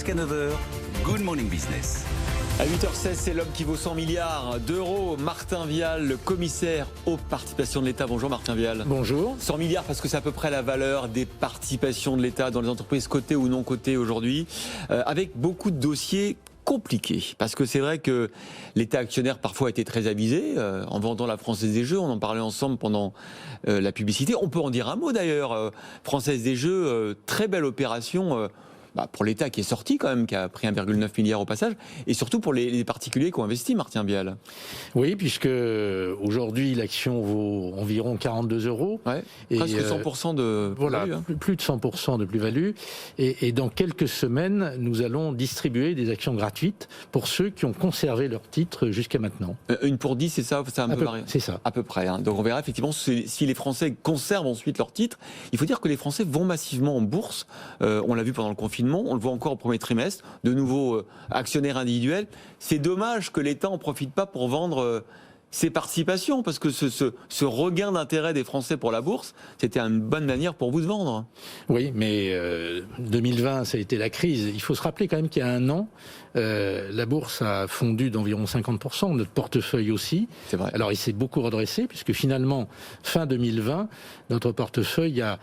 Jusqu'à 9h, Good Morning Business. À 8h16, c'est l'homme qui vaut 100 milliards d'euros. Martin Vial, le commissaire aux participations de l'État. Bonjour Martin Vial. Bonjour. 100 milliards parce que c'est à peu près la valeur des participations de l'État dans les entreprises cotées ou non cotées aujourd'hui. Avec beaucoup de dossiers compliqués. Parce que c'est vrai que l'État actionnaire parfois a été très avisé en vendant la Française des Jeux. On en parlait ensemble pendant la publicité. On peut en dire un mot d'ailleurs. Française des Jeux, très belle opération. Pour l'État qui est sorti quand même, qui a pris 1,9 milliard au passage, et surtout pour les particuliers qui ont investi, Martin Vial. Oui, puisque aujourd'hui l'action vaut environ 42 €. Ouais, presque 100% de voilà, plus-value. Plus de 100% de plus-value. Et dans quelques semaines, nous allons distribuer des actions gratuites pour ceux qui ont conservé leur titre jusqu'à maintenant. Une pour 10, c'est ça, c'est un peu varié. C'est ça. À peu près. Donc on verra effectivement si les Français conservent ensuite leur titre. Il faut dire que les Français vont massivement en bourse. On l'a vu pendant le confinement. On le voit encore au premier trimestre, de nouveaux actionnaires individuels. C'est dommage que l'État n'en profite pas pour vendre ses participations, parce que ce regain d'intérêt des Français pour la bourse, c'était une bonne manière pour vous de vendre. Oui, mais 2020, ça a été la crise. Il faut se rappeler quand même qu'il y a un an, la bourse a fondu d'environ 50%, notre portefeuille aussi. C'est vrai. Alors il s'est beaucoup redressé, puisque finalement, fin 2020, notre portefeuille a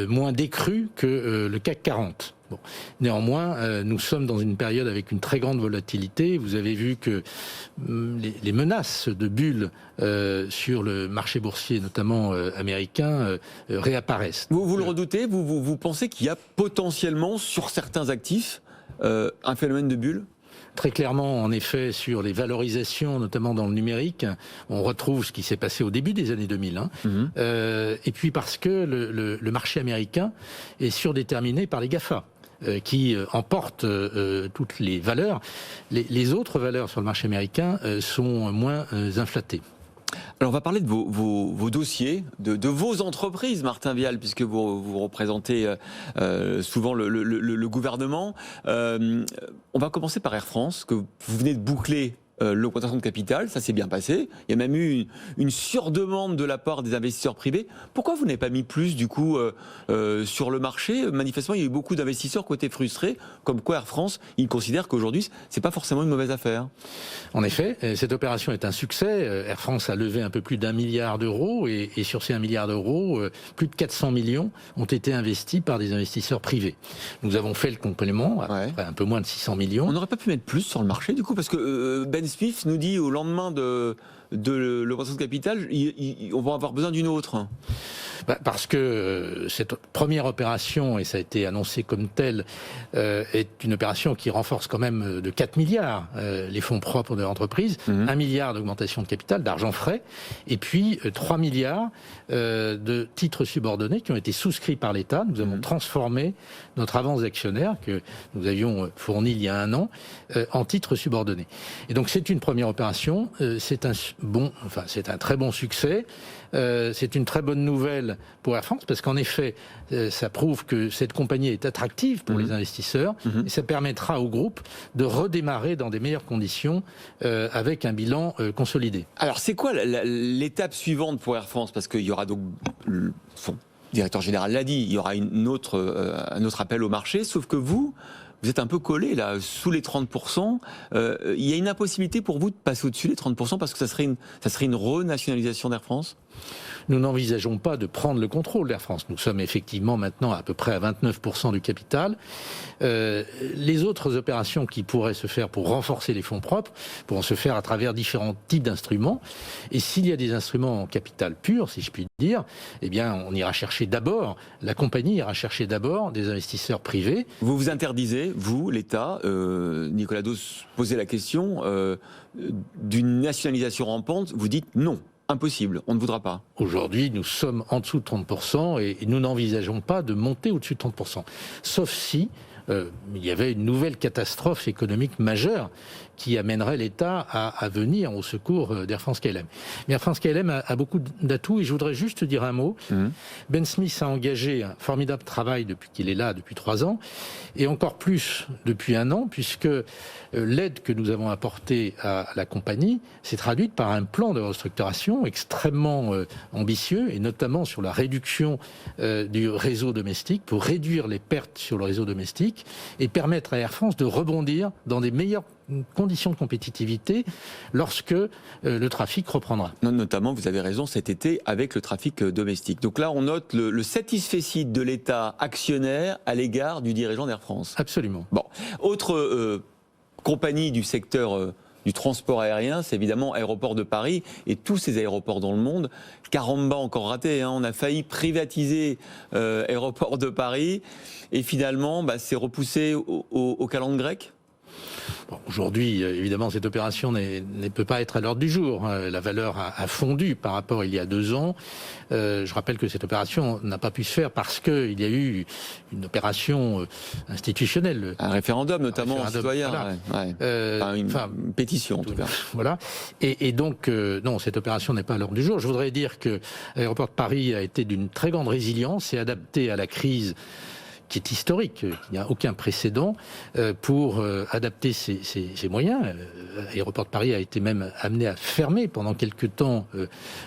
moins décru que le CAC 40. Bon. Néanmoins, nous sommes dans une période avec une très grande volatilité. Vous avez vu que les menaces de bulles sur le marché boursier, notamment américain, réapparaissent. Vous le redoutez ? Vous pensez qu'il y a potentiellement, sur certains actifs, un phénomène de bulle ? Très clairement, en effet, sur les valorisations, notamment dans le numérique, on retrouve ce qui s'est passé au début des années 2000. Et puis parce que le marché américain est surdéterminé par les GAFA, qui emportent toutes les valeurs. Les autres valeurs sur le marché américain sont moins inflatées. Alors on va parler de vos dossiers, de vos entreprises, Martin Vial, puisque vous représentez souvent le gouvernement. On va commencer par Air France, que vous venez de boucler l'augmentation de capital, ça s'est bien passé. Il y a même eu une surdemande de la part des investisseurs privés. Pourquoi vous n'avez pas mis plus du coup sur le marché ? Manifestement, il y a eu beaucoup d'investisseurs qui ont été frustrés, comme quoi Air France, ils considèrent qu'aujourd'hui, c'est pas forcément une mauvaise affaire. En effet, cette opération est un succès. Air France a levé un peu plus d'1 milliard d'euros et sur ces 1 milliard d'euros, plus de 400 millions ont été investis par des investisseurs privés. Nous avons fait le complément, après un peu moins de 600 millions. On n'aurait pas pu mettre plus sur le marché du coup, parce que Ben Smith nous dit au lendemain de l'augmentation de capital, on va avoir besoin d'une autre. Parce que cette première opération, et ça a été annoncé comme tel, est une opération qui renforce quand même de 4 milliards les fonds propres de l'entreprise, 1 milliard d'augmentation de capital, d'argent frais, et puis 3 milliards de titres subordonnés qui ont été souscrits par l'État. Nous avons transformé notre avance d'actionnaire que nous avions fournie il y a un an en titres subordonnés. Et donc c'est une première opération, c'est un très bon succès. C'est une très bonne nouvelle pour Air France parce qu'en effet, ça prouve que cette compagnie est attractive pour les investisseurs et ça permettra au groupe de redémarrer dans des meilleures conditions avec un bilan consolidé. Alors c'est quoi l'étape suivante pour Air France ? Parce qu'il y aura donc, son directeur général l'a dit, il y aura un autre appel au marché, sauf que vous êtes un peu collé là, sous les 30%. Il y a une impossibilité pour vous de passer au-dessus des 30% parce que ça serait une renationalisation d'Air France ? Nous n'envisageons pas de prendre le contrôle d'Air France. Nous sommes effectivement maintenant à peu près à 29% du capital. Les autres opérations qui pourraient se faire pour renforcer les fonds propres pourront se faire à travers différents types d'instruments. Et s'il y a des instruments en capital pur, si je puis dire, eh bien, on ira chercher d'abord, la compagnie ira chercher d'abord des investisseurs privés. Vous vous interdisez, vous, l'État, Nicolas Dos posait la question d'une nationalisation rampante, vous dites non. Impossible, on ne voudra pas. Aujourd'hui, nous sommes en dessous de 30% et nous n'envisageons pas de monter au-dessus de 30%. Sauf si il y avait une nouvelle catastrophe économique majeure qui amènerait l'État à venir au secours d'Air France-KLM. Mais Air France-KLM a beaucoup d'atouts et je voudrais juste dire un mot. Ben Smith a engagé un formidable travail depuis qu'il est là, depuis 3 ans, et encore plus depuis 1 an, puisque l'aide que nous avons apportée à la compagnie s'est traduite par un plan de restructuration extrêmement ambitieux, et notamment sur la réduction du réseau domestique, pour réduire les pertes sur le réseau domestique et permettre à Air France de rebondir dans des meilleures conditions de compétitivité lorsque le trafic reprendra. Notamment, vous avez raison, cet été avec le trafic domestique. Donc là, on note le satisfecit de l'État actionnaire à l'égard du dirigeant d'Air France. Absolument. Bon, autre compagnie du secteur du transport aérien, c'est évidemment Aéroports de Paris et tous ces aéroports dans le monde. Caramba, encore raté, hein, on a failli privatiser Aéroports de Paris et finalement, c'est repoussé au calendrier grec. Bon, aujourd'hui, évidemment, cette opération ne peut pas être à l'ordre du jour. La valeur a fondu par rapport à il y a 2 ans. Je rappelle que cette opération n'a pas pu se faire parce qu'il y a eu une opération institutionnelle. Un référendum, notamment, citoyen. Voilà. Une pétition, en tout cas. Voilà. Et donc, non, cette opération n'est pas à l'ordre du jour. Je voudrais dire que l'aéroport de Paris a été d'une très grande résilience et adapté à la crise qui est historique, il n'y a aucun précédent pour adapter ses moyens. L'aéroport de Paris a été même amené à fermer pendant quelques temps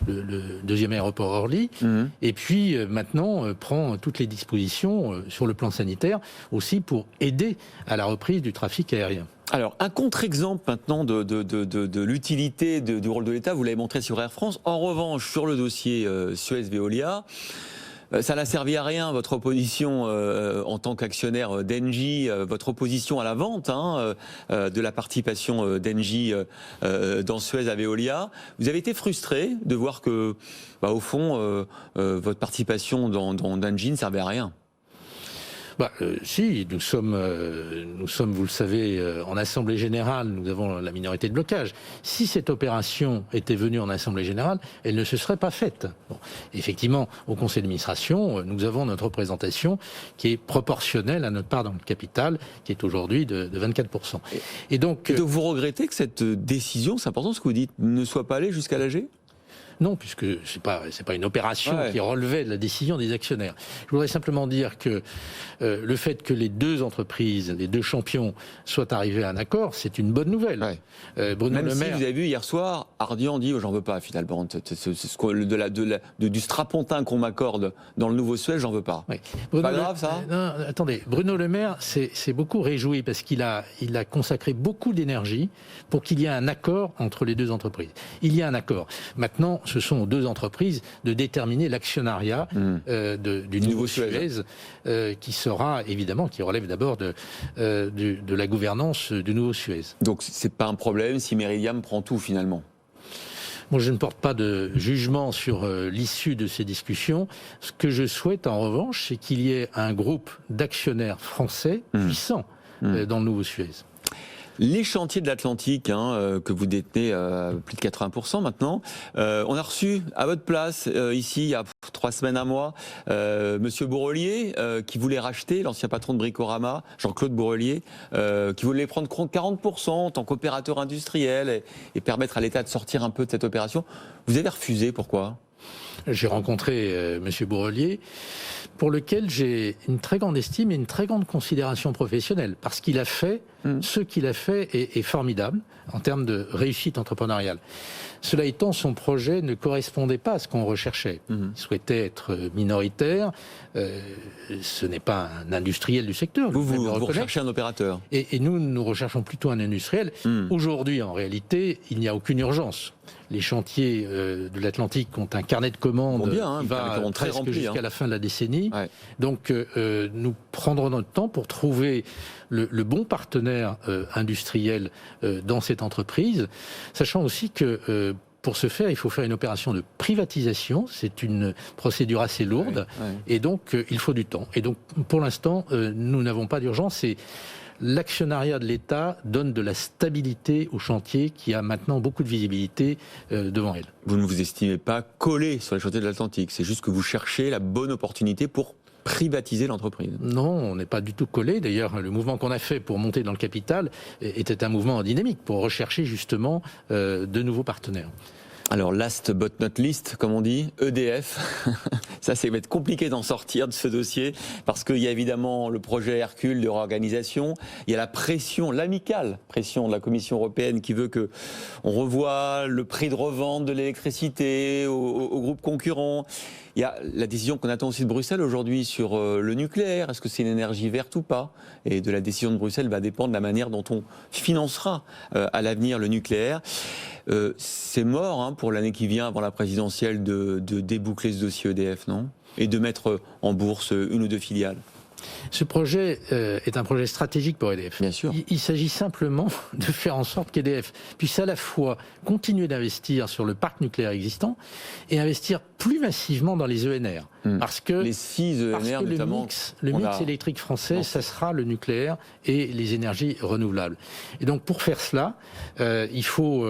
le 2e aéroport Orly, et puis maintenant prend toutes les dispositions sur le plan sanitaire aussi pour aider à la reprise du trafic aérien. Alors, un contre-exemple maintenant de l'utilité du rôle de l'État, vous l'avez montré sur Air France. En revanche, sur le dossier Suez-Veolia, ça n'a servi à rien, votre opposition en tant qu'actionnaire d'Engie, votre opposition à la vente de la participation d'Engie dans Suez à Veolia. Vous avez été frustré de voir que, au fond, votre participation dans Engie ne servait à rien. Si, nous sommes, vous le savez, en Assemblée Générale, nous avons la minorité de blocage. Si cette opération était venue en Assemblée Générale, elle ne se serait pas faite. Bon, effectivement, au Conseil d'administration, nous avons notre représentation qui est proportionnelle à notre part dans le capital, qui est aujourd'hui de 24%. Et donc vous regrettez que cette décision, c'est important ce que vous dites, ne soit pas allée jusqu'à l'AG ? Non, puisque c'est pas une opération qui relevait de la décision des actionnaires. Je voudrais simplement dire que le fait que les 2 entreprises, les 2 champions, soient arrivés à un accord, c'est une bonne nouvelle. Bruno Même Le Maire, si vous avez vu hier soir, Ardian dit j'en veux pas finalement du strapontin qu'on m'accorde dans le nouveau Suez, j'en veux pas. Pas grave ça. Non, attendez, Bruno Le Maire s'est beaucoup réjoui parce qu'il a consacré beaucoup d'énergie pour qu'il y ait un accord entre les 2 entreprises. Il y a un accord. Maintenant, ce sont aux 2 entreprises de déterminer l'actionnariat du nouveau Suez, qui sera évidemment, qui relève d'abord de la gouvernance du nouveau Suez. Donc c'est pas un problème si Meridiam prend tout finalement. Moi, je ne porte pas de jugement sur l'issue de ces discussions. Ce que je souhaite en revanche, c'est qu'il y ait un groupe d'actionnaires français puissant dans le nouveau Suez. Les chantiers de l'Atlantique, que vous détenez plus de 80% maintenant, on a reçu à votre place, ici, il y a 3 semaines, 1 mois, Monsieur Bourrelier, qui voulait racheter, l'ancien patron de Bricorama, Jean-Claude Bourrelier, qui voulait prendre 40% en tant qu'opérateur industriel et permettre à l'État de sortir un peu de cette opération. Vous avez refusé, pourquoi ? J'ai rencontré Monsieur Bourrelier, pour lequel j'ai une très grande estime et une très grande considération professionnelle, parce qu'il a fait, ce qu'il a fait est formidable en termes de réussite entrepreneuriale. Cela étant, son projet ne correspondait pas à ce qu'on recherchait. Il souhaitait être minoritaire, ce n'est pas un industriel du secteur. Vous recherchez un opérateur. Et nous recherchons plutôt un industriel. Aujourd'hui, en réalité, il n'y a aucune urgence. Les chantiers de l'Atlantique ont un carnet de commandes qui va presque jusqu'à la fin de la décennie. Donc nous prendrons notre temps pour trouver le bon partenaire industriel dans cette entreprise, sachant aussi que pour ce faire, il faut faire une opération de privatisation. C'est une procédure assez lourde et donc il faut du temps. Et donc pour l'instant, nous n'avons pas d'urgence. L'actionnariat de l'État donne de la stabilité au chantier qui a maintenant beaucoup de visibilité devant elle. Vous ne vous estimez pas collé sur les chantiers de l'Atlantique, c'est juste que vous cherchez la bonne opportunité pour privatiser l'entreprise. Non, on n'est pas du tout collé. D'ailleurs, le mouvement qu'on a fait pour monter dans le capital était un mouvement dynamique pour rechercher justement de nouveaux partenaires. Alors, last but not least, comme on dit, EDF. Ça va être compliqué d'en sortir de ce dossier parce qu'il y a évidemment le projet Hercule de réorganisation. Il y a la pression, l'amicale pression de la Commission européenne qui veut que on revoie le prix de revente de l'électricité aux groupes concurrents. Il y a la décision qu'on attend aussi de Bruxelles aujourd'hui sur le nucléaire. Est-ce que c'est une énergie verte ou pas? Et de la décision de Bruxelles va dépendre de la manière dont on financera à l'avenir le nucléaire. C'est mort pour l'année qui vient avant la présidentielle de déboucler ce dossier EDF, non? Et de mettre en bourse une ou deux filiales. Ce projet est un projet stratégique pour EDF. Bien sûr. Il s'agit simplement de faire en sorte qu'EDF puisse à la fois continuer d'investir sur le parc nucléaire existant et investir plus massivement dans les ENR. Parce que les 6 ENR notamment. Le mix électrique français, ça sera le nucléaire et les énergies renouvelables. Et donc pour faire cela, il faut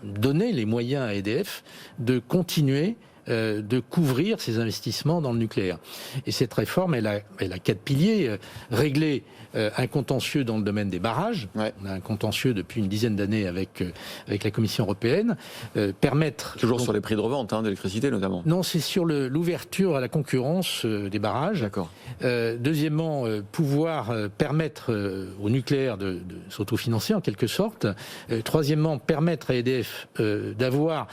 donner les moyens à EDF de continuer de couvrir ses investissements dans le nucléaire. Et cette réforme, elle a 4 piliers. Régler un contentieux dans le domaine des barrages. Ouais. On a un contentieux depuis une dizaine d'années avec la Commission européenne. Permettre... Toujours sur les prix de revente d'électricité notamment. Non, c'est sur l'ouverture à la concurrence des barrages. D'accord. Deuxièmement, pouvoir permettre au nucléaire de s'autofinancer en quelque sorte. Troisièmement, permettre à EDF d'avoir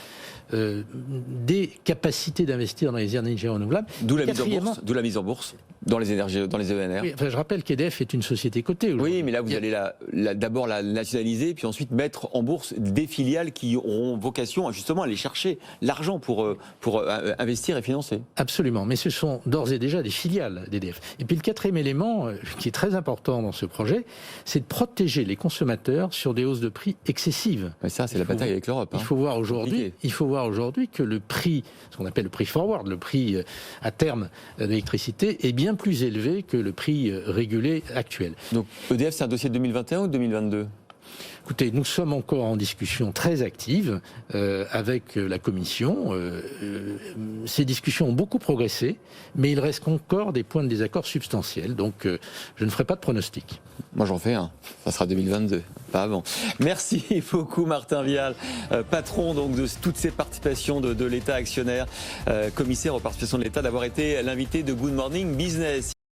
des capacités d'investir dans les énergies renouvelables. D'où la mise en bourse dans les énergies, dans les ENR. Oui, enfin, je rappelle qu'EDF est une société cotée aujourd'hui. Oui, mais là vous allez d'abord la nationaliser, puis ensuite mettre en bourse des filiales qui auront vocation justement à aller chercher l'argent pour investir et financer. Absolument, mais ce sont d'ores et déjà des filiales d'EDF. Et puis le quatrième élément qui est très important dans ce projet, c'est de protéger les consommateurs sur des hausses de prix excessives. Mais ça, c'est la bataille avec l'Europe. Il faut voir aujourd'hui que le prix, ce qu'on appelle le prix forward, le prix à terme de l'électricité, est bien plus élevé que le prix régulé actuel. Donc EDF, c'est un dossier de 2021 ou de 2022 ? Écoutez, nous sommes encore en discussion très active avec la Commission. Ces discussions ont beaucoup progressé, mais il reste encore des points de désaccord substantiels. Donc, je ne ferai pas de pronostic. Moi, j'en fais un. Ça sera 2022, pas avant. Merci beaucoup, Martin Vial, patron donc de toutes ces participations de l'État actionnaire, commissaire aux participations de l'État, d'avoir été l'invité de Good Morning Business.